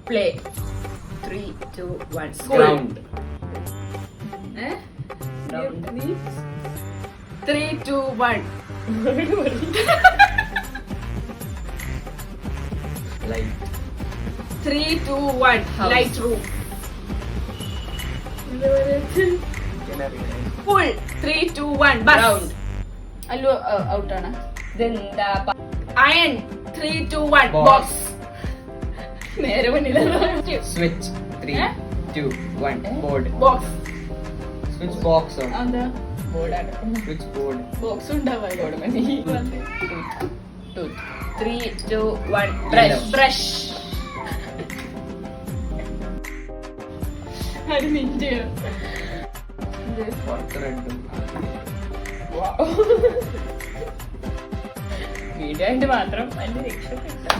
Play. 3, 2, 1. Ground. Ground. 3, 2, 1. Light. 3, 2, 1. House. Light room. Full. 3, 2, 1. Bus. Round. Allu out ആണ്. ഇതെന്താ Iron. 3, 2, 1. Box. Box. നേരെ മുന്നിൽ. Switch 3, 2, 1. Board. Box. Switch box എന്താ? ബോർഡാണ്. Switch board. Box ഉണ്ടാവാ. Board മതി. 2, 3, 2, 1. Yellow. Brush. അത് നിന്റെ പുറത്ത് റെഡും. വീഡിയോ ആയിട്ട് മാത്രം അതിന്റെ രക്ഷപ്പെട്ടു.